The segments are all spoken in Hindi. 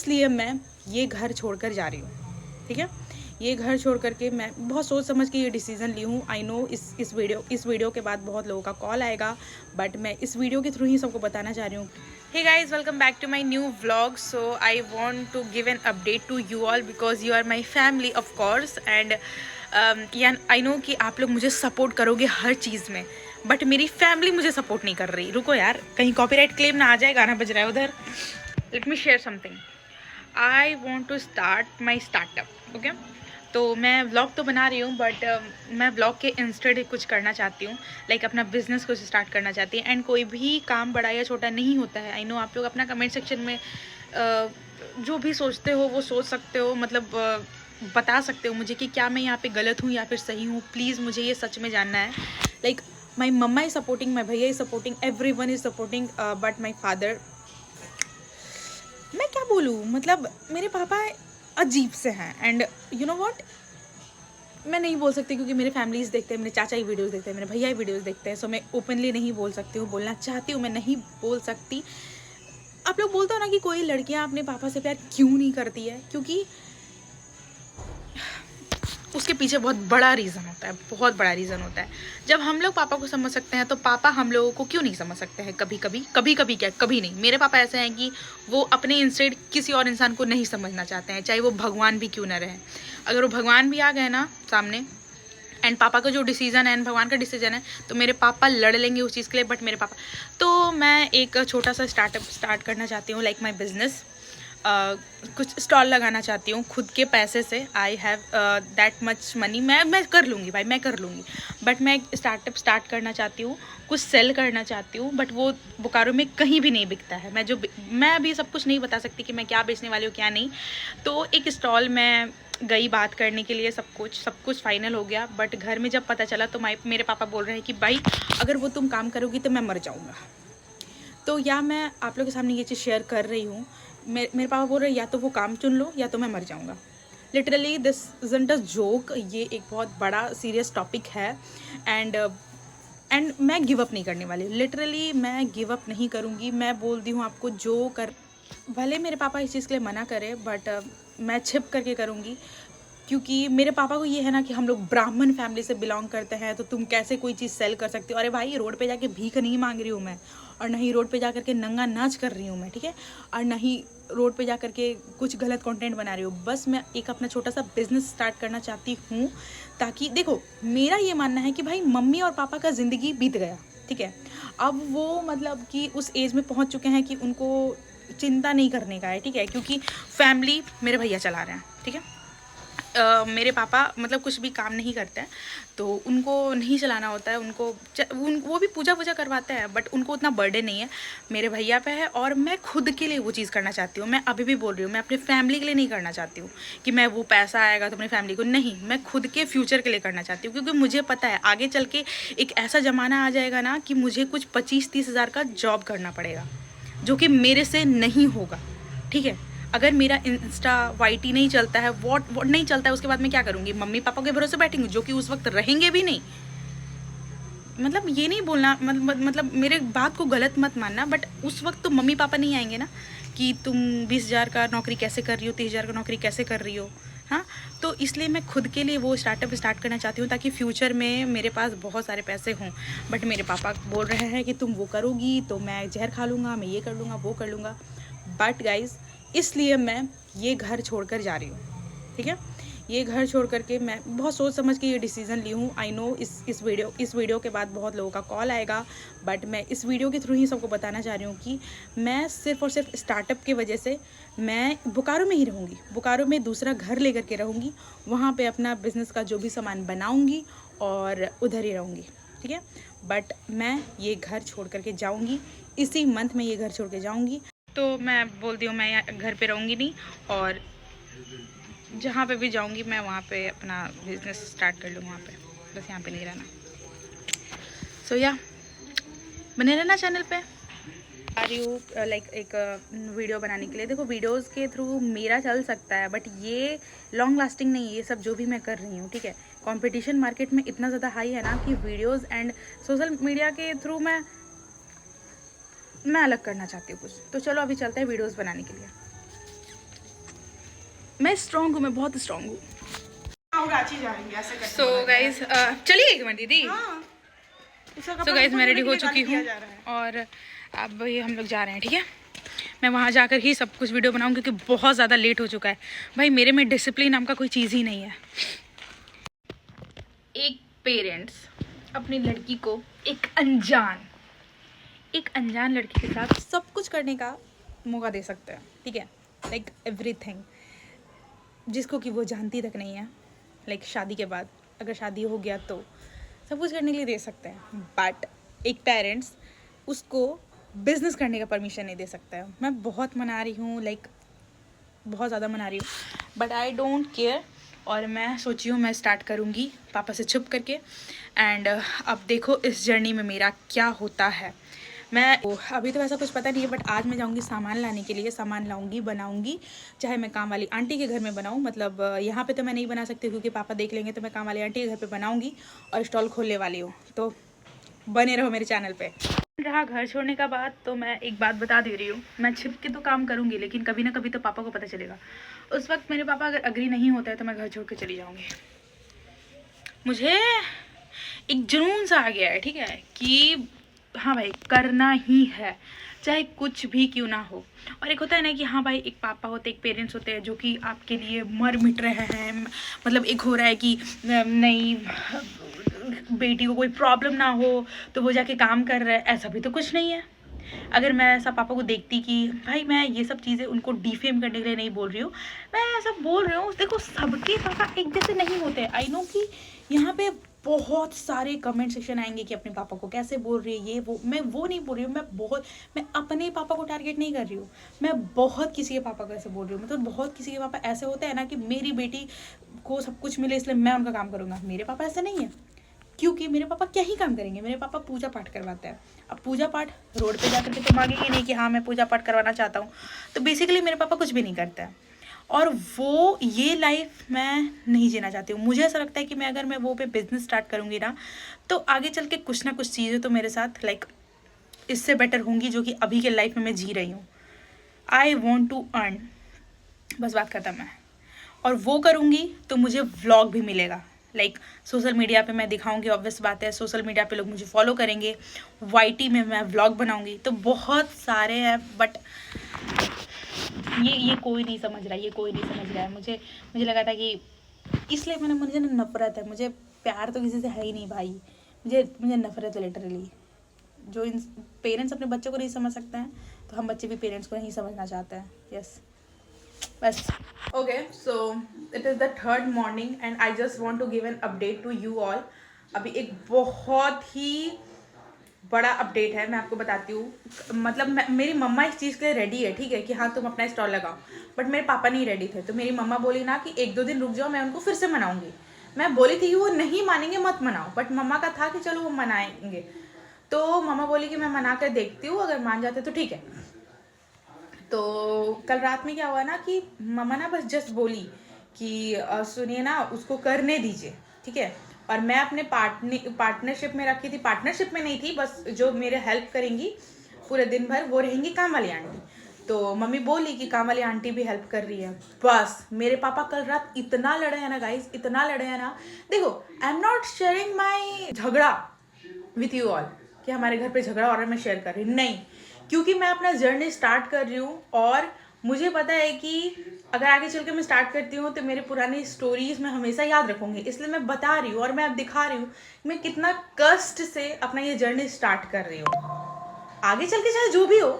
इसलिए मैं ये घर छोड़कर जा रही हूँ, ठीक है। ये घर छोड़ करके मैं बहुत सोच समझ के ये डिसीज़न ली हूँ। आई नो इस वीडियो के बाद बहुत लोगों का कॉल आएगा, बट मैं इस वीडियो के थ्रू ही सबको बताना चाह रही हूँ। Hey guys, welcome back to my new vlog. So I want to give an update to you all because you are my family of course and I know कि आप लोग मुझे सपोर्ट करोगे हर चीज़ में, बट मेरी फैमिली मुझे सपोर्ट नहीं कर रही। रुको यार, कहीं कॉपीराइट क्लेम ना आ जाए, गाना बज रहा है उधर। Let me share something. I want to start my startup, okay. तो मैं व्लॉग तो बना रही हूँ, बट मैं व्लॉग के इंस्टेड कुछ करना चाहती हूँ, लाइक अपना बिजनेस कुछ स्टार्ट करना चाहती हूँ। एंड कोई भी काम बड़ा या छोटा नहीं होता है। आई नो आप लोग अपना कमेंट सेक्शन में जो भी सोचते हो वो सोच सकते हो, मतलब बता सकते हो मुझे कि क्या मैं यहाँ पे गलत हूँ या फिर सही हूँ। प्लीज़ मुझे ये सच में जानना है। Like my mamma is supporting, my भैया is supporting, every one is supporting, but my father, मैं क्या बोलूँ, मतलब मेरे पापा अजीब से हैं। एंड यू नो व्हाट, मैं नहीं बोल सकती क्योंकि मेरे फैमिलीज़ देखते हैं, मेरे चाचा ही वीडियोस देखते हैं, मेरे भैया ही वीडियोस देखते हैं। सो मैं ओपनली नहीं बोल सकती हूँ, बोलना चाहती हूँ, मैं नहीं बोल सकती। आप लोग बोलते हो ना कि कोई लड़कियाँ अपने पापा से प्यार क्यों नहीं करती है, क्योंकि उसके पीछे बहुत बड़ा रीज़न होता है, बहुत बड़ा रीज़न होता है। जब हम लोग पापा को समझ सकते हैं तो पापा हम लोगों को क्यों नहीं समझ सकते हैं? कभी कभी, कभी कभी क्या, कभी नहीं। मेरे पापा ऐसे हैं कि वो अपने इंस्टेड किसी और इंसान को नहीं समझना चाहते हैं, चाहे वो भगवान भी क्यों ना रहे। अगर वो भगवान भी आ गए ना सामने, एंड पापा का जो डिसीजन है एंड भगवान का डिसीजन है, तो मेरे पापा लड़ लेंगे उस चीज़ के लिए। बट मेरे पापा, तो मैं एक छोटा सा स्टार्टअप स्टार्ट करना चाहती हूँ, लाइक माई बिजनेस। कुछ स्टॉल लगाना चाहती हूँ खुद के पैसे से। I have that much money, मैं कर लूँगी भाई, मैं कर लूँगी। बट मैं एक स्टार्टअप स्टार्ट करना चाहती हूँ, कुछ सेल करना चाहती हूँ, बट वो बोकारो में कहीं भी नहीं बिकता है। मैं अभी सब कुछ नहीं बता सकती कि मैं क्या बेचने वाली हूँ क्या नहीं। तो एक स्टॉल में गई बात करने के लिए, सब कुछ फाइनल हो गया। बट घर में जब पता चला तो मेरे पापा बोल रहे हैं कि भाई अगर वो तुम काम करोगी तो मैं मर जाऊँगा। तो या मैं आप लोग के सामने ये चीज़ शेयर कर रही हूँ। मेरे पापा बोल रहे हैं या तो वो काम चुन लो या तो मैं मर जाऊँगा। Literally this isn't a joke, ये एक बहुत बड़ा सीरियस टॉपिक है। एंड मैं गिव अप नहीं करने वाली। लिटरली मैं गिव अप नहीं करूँगी। मैं बोलती हूँ आपको, जो कर, भले मेरे पापा इस चीज़ के लिए मना करें, बट मैं छिप करके करूँगी। क्योंकि मेरे पापा को ये है ना कि हम लोग ब्राह्मण फैमिली से बिलोंग करते हैं, तो तुम कैसे कोई चीज़ सेल कर सकते हो। अरे भाई, रोड पे जाके भीख नहीं मांग रही हूँ मैं, और ना ही रोड पे जा करके नंगा नाच कर रही हूँ मैं, ठीक है। और ना ही रोड पे जा करके कुछ गलत कंटेंट बना रही हूँ। बस मैं एक अपना छोटा सा बिजनेस स्टार्ट करना चाहती हूँ, ताकि देखो, मेरा ये मानना है कि भाई मम्मी और पापा का ज़िंदगी बीत गया, ठीक है। अब वो मतलब कि उस एज में पहुँच चुके हैं कि उनको चिंता नहीं करने का है, ठीक है। क्योंकि फैमिली मेरे भैया चला रहे हैं, ठीक है। मेरे पापा मतलब कुछ भी काम नहीं करते हैं, तो उनको नहीं चलाना होता है। वो भी पूजा वूजा करवाते हैं, बट उनको उतना बर्डन नहीं है, मेरे भैया पे है। और मैं खुद के लिए वो चीज़ करना चाहती हूँ। मैं अभी भी बोल रही हूँ, मैं अपनी फैमिली के लिए नहीं करना चाहती हूँ कि मैं वो पैसा आएगा तो अपनी फैमिली को, नहीं, मैं खुद के फ्यूचर के लिए करना चाहती हूँ। क्योंकि मुझे पता है आगे चल के एक ऐसा ज़माना आ जाएगा ना कि मुझे कुछ 25-30 हज़ार का जॉब करना पड़ेगा, जो कि मेरे से नहीं होगा, ठीक है। अगर मेरा इंस्टा वाईटी नहीं चलता है, वॉट नहीं चलता है, उसके बाद मैं क्या करूँगी? मम्मी पापा के भरोसे बैठेंगी, जो कि उस वक्त रहेंगे भी नहीं। मतलब ये नहीं बोलना, मतलब मेरे बात को गलत मत मानना, बट उस वक्त तो मम्मी पापा नहीं आएंगे ना कि तुम 20,000 का नौकरी कैसे कर रही हो, 30,000 का नौकरी कैसे कर रही हो। हाँ, तो इसलिए मैं खुद के लिए वो स्टार्टअप स्टार्ट करना चाहती हूँ, ताकि फ्यूचर में मेरे पास बहुत सारे पैसे हों। बट मेरे पापा बोल रहे हैं कि तुम वो करोगी तो मैं जहर खा लूँगा, मैं ये कर लूँगा, वो कर लूँगा। बट गाइज, इसलिए मैं ये घर छोड़कर जा रही हूँ, ठीक है। ये घर छोड़ करके मैं बहुत सोच समझ के ये डिसीज़न ली हूँ। आई नो इस वीडियो के बाद बहुत लोगों का कॉल आएगा, बट मैं इस वीडियो के थ्रू ही सबको बताना चाह रही हूँ कि मैं सिर्फ़ और सिर्फ स्टार्टअप की वजह से मैं बोकारो में ही रहूँगी। बोकारो में दूसरा घर लेकर के रहूँगी, वहाँ पे अपना बिज़नेस का जो भी सामान बनाऊँगी और उधर ही रहूँगी, ठीक है। बट मैं ये घर छोड़ करके जाऊँगी, इसी मंथ में ये घर छोड़ के जाऊँगी। तो मैं बोलती हूँ मैं घर पे रहूँगी नहीं, और जहाँ पे भी जाऊँगी मैं वहाँ पे अपना बिज़नेस स्टार्ट कर लूँ, वहाँ पे, बस यहाँ पे नहीं रहना। सो या बने रहना चैनल पे। आ रही हूँ लाइक एक वीडियो बनाने के लिए। देखो, वीडियोस के थ्रू मेरा चल सकता है, बट ये लॉन्ग लास्टिंग नहीं है, ये सब जो भी मैं कर रही हूँ, ठीक है। कंपटीशन मार्केट में इतना ज़्यादा हाई है ना कि वीडियोज़ एंड सोशल मीडिया के थ्रू मैं अलग करना चाहती हूँ कुछ। तो चलो अभी चलते हैं वीडियोज़ बनाने के लिए। मैं स्ट्रॉन्ग हूँ, मैं बहुत स्ट्रॉन्ग हूँ। रांची जाएंगे ऐसे करके। सो गाइज चलिए एक मिनट दीदी। हाँ, सो गाइज मैं रेडी हो चुकी हूँ और अब ये हम लोग जा रहे हैं, ठीक है। मैं वहाँ जाकर ही सब कुछ वीडियो बनाऊँ क्योंकि बहुत ज़्यादा लेट हो चुका है। भाई मेरे में डिसिप्लिन नाम का कोई चीज़ ही नहीं है। एक पेरेंट्स अपनी लड़की को एक अनजान लड़की के साथ सब कुछ करने का मौका दे सकते हैं, ठीक है। लाइक एवरीथिंग, जिसको कि वो जानती तक नहीं है। लाइक शादी के बाद अगर शादी हो गया तो सब कुछ करने के लिए दे सकते हैं, बट एक पेरेंट्स उसको बिजनेस करने का परमिशन नहीं दे सकता है। मैं बहुत मना रही हूँ, लाइक बहुत ज़्यादा मना रही हूँ, बट आई डोंट केयर। और मैं सोची हूँ मैं स्टार्ट करूँगी पापा से छुप करके। एंड अब देखो इस जर्नी में मेरा क्या होता है। मैं अभी तो ऐसा कुछ पता नहीं है, बट आज मैं जाऊँगी सामान लाने के लिए, सामान लाऊंगी, बनाऊंगी। चाहे मैं काम वाली आंटी के घर में बनाऊँ, मतलब यहाँ पे तो मैं नहीं बना सकती क्योंकि पापा देख लेंगे, तो मैं काम वाली आंटी के घर पे बनाऊंगी और स्टॉल खोलने वाली हूँ। तो बने रहो मेरे चैनल पे। रहा घर छोड़ने का बात, तो मैं एक बात बता दे रही हूँ, मैं छिप के तो काम करूँगी, लेकिन कभी ना कभी तो पापा को पता चलेगा। उस वक्त मेरे पापा अगर अग्री नहीं होता है तो मैं घर छोड़ के चली जाऊँगी। मुझे एक जुनून सा आ गया है, ठीक है, कि हाँ भाई करना ही है, चाहे कुछ भी क्यों ना हो। और एक होता है ना कि हाँ भाई एक पापा होते, एक पेरेंट्स होते हैं जो कि आपके लिए मर मिट रहे हैं। मतलब एक हो रहा है कि नहीं बेटी को कोई प्रॉब्लम ना हो तो वो जाके काम कर रहा है, ऐसा भी तो कुछ नहीं है। अगर मैं ऐसा पापा को देखती कि भाई मैं ये सब चीज़ें उनको डिफेम करने के लिए नहीं बोल रही हूँ, मैं ऐसा बोल रही हूँ, देखो सबके पापा एक जैसे नहीं होते। आई नो कि यहाँ पे बहुत सारे कमेंट सेक्शन आएंगे कि अपने पापा को कैसे बोल रही है ये वो। मैं वो नहीं बोल रही हूँ, मैं अपने पापा को टारगेट नहीं कर रही हूँ। मैं बहुत किसी के पापा को ऐसे बोल रही हूँ, मतलब बहुत किसी के पापा ऐसे होते हैं ना कि मेरी बेटी को सब कुछ मिले इसलिए मैं उनका काम करूँगा। मेरे पापा ऐसे नहीं है, क्योंकि मेरे पापा क्या ही काम करेंगे। मेरे पापा पूजा पाठ करवाते हैं। अब पूजा पाठ रोड पे जाकर के तो मांगेंगे नहीं कि हाँ मैं पूजा पाठ करवाना चाहता हूँ। तो बेसिकली मेरे पापा कुछ भी नहीं करते हैं, और वो ये लाइफ मैं नहीं जीना चाहती हूँ। मुझे ऐसा लगता है कि मैं अगर मैं वो पे बिजनेस स्टार्ट करूँगी ना, तो आगे चल के कुछ ना कुछ चीज़ें तो मेरे साथ लाइक इससे बेटर होंगी जो कि अभी के लाइफ में मैं जी रही हूँ। आई वॉन्ट टू अर्न, बस बात खत्म है। और वो करूँगी तो मुझे व्लॉग भी मिलेगा, लाइक सोशल मीडिया पे मैं दिखाऊंगी। ऑब्वियस बात है सोशल मीडिया पे लोग मुझे फॉलो करेंगे, वाईटी में मैं व्लॉग बनाऊंगी, तो बहुत सारे हैं। बट ये कोई नहीं समझ रहा है, ये कोई नहीं समझ रहा है। मुझे लगा था कि इसलिए मुझे ना नफरत है। मुझे प्यार तो किसी से है ही नहीं भाई, मुझे नफरत है लिटरली। जो इन पेरेंट्स अपने बच्चों को नहीं समझ सकते हैं, तो हम बच्चे भी पेरेंट्स को नहीं समझना चाहते हैं। यस बस। Okay, so it is the third morning and I just want to give an update to you all. अभी एक बहुत ही बड़ा अपडेट है, मैं आपको बताती हूँ। मतलब मेरी मम्मा इस चीज़ के लिए रेडी है, ठीक है, कि हाँ तुम अपना स्टॉल लगाओ, बट मेरे पापा नहीं रेडी थे। तो मेरी मम्मा बोली ना कि 1-2 दिन रुक जाओ, मैं उनको फिर से मनाऊंगी। मैं बोली थी कि वो नहीं मानेंगे, मत मनाओ, बट मम्मा का था कि चलो वो मनाएंगे। तो मम्मा बोली कि मैं मना कर देखती हूँ, अगर मान जाते तो ठीक है। तो कल रात में क्या हुआ ना कि मम्मा ना बस जस्ट बोली कि सुनिए ना उसको करने दीजिए, ठीक है। और मैं अपने पार्टनरशिप में रखी थी, पार्टनरशिप में नहीं थी, बस जो मेरे हेल्प करेंगी पूरे दिन भर वो रहेंगी काम वाली आंटी। तो मम्मी बोली कि काम वाली आंटी भी हेल्प कर रही है। बस मेरे पापा कल रात इतना लड़े हैं ना गाइस, इतना लड़े हैं ना। देखो I am not sharing my झगड़ा विथ यू ऑल कि हमारे घर पे झगड़ा हो रहा है मैं शेयर कर रही हूँ, नहीं, क्योंकि मैं अपना जर्नी स्टार्ट कर रही हूँ। और मुझे पता है कि अगर आगे चल के मैं स्टार्ट करती हूँ तो मेरे पुरानी स्टोरीज मैं हमेशा याद रखूँगी। इसलिए मैं बता रही हूँ और मैं अब दिखा रही हूँ मैं कितना कष्ट से अपना ये जर्नी स्टार्ट कर रही हूँ। आगे चल के चाहे जो भी हो,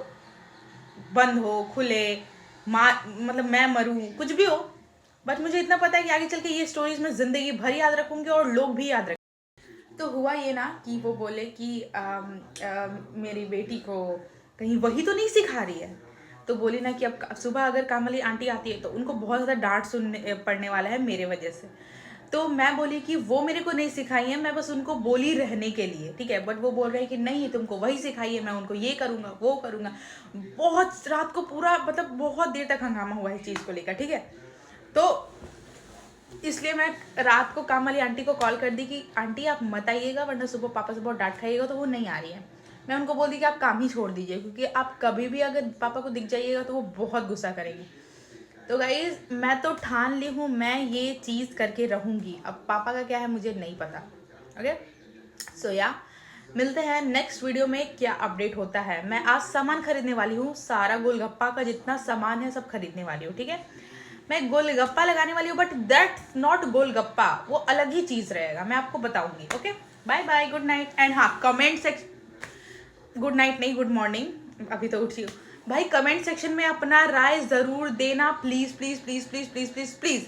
बंद हो, खुले, मतलब मैं मरूँ, कुछ भी हो, बट मुझे इतना पता है कि आगे चल के ये स्टोरीज मैं ज़िंदगी भर याद रखूँगी और लोग भी याद रखेंगे। तो हुआ ये ना कि वो बोले कि मेरी बेटी को कहीं वही तो नहीं सिखा रही है। तो बोली ना कि अब सुबह अगर काम वाली आंटी आती है तो उनको बहुत ज़्यादा डांट सुनने पड़ने वाला है मेरे वजह से। तो मैं बोली कि वो मेरे को नहीं सिखाई है, मैं बस उनको बोली रहने के लिए, ठीक है। बट वो बोल रहे हैं कि नहीं तुमको वही सिखाई है, मैं उनको ये करूँगा वो करूँगा। बहुत रात को पूरा मतलब बहुत देर तक हंगामा हुआ है इस चीज़ को लेकर, ठीक है। तो इसलिए मैं रात को काम वाली आंटी को कॉल कर दी कि आंटी आप मत आइएगा वरना सुबह पापा से बहुत डांट खाइएगा। तो वो नहीं आ रही है। मैं उनको बोल दी कि आप काम ही छोड़ दीजिए, क्योंकि आप कभी भी अगर पापा को दिख जाइएगा तो वो बहुत गुस्सा करेंगी। तो गाइज मैं तो ठान ली हूँ, मैं ये चीज़ करके रहूँगी। अब पापा का क्या है मुझे नहीं पता। ओके सो या मिलते हैं नेक्स्ट वीडियो में, क्या अपडेट होता है। मैं आज सामान खरीदने वाली हूँ, सारा गोलगप्पा का जितना सामान है सब खरीदने वाली हूँ, ठीक है। मैं गोलगप्पा लगाने वाली हूँ, बट दैट्स नॉट गोलगप्पा, वो अलग ही चीज़ रहेगा, मैं आपको बताऊंगी। Okay bye bye, good night. And हाँ कमेंट सेक्शन, गुड नाइट नहीं गुड मॉर्निंग, अभी तो उठी हूँ भाई। कमेंट सेक्शन में अपना राय ज़रूर देना please please please please please please please.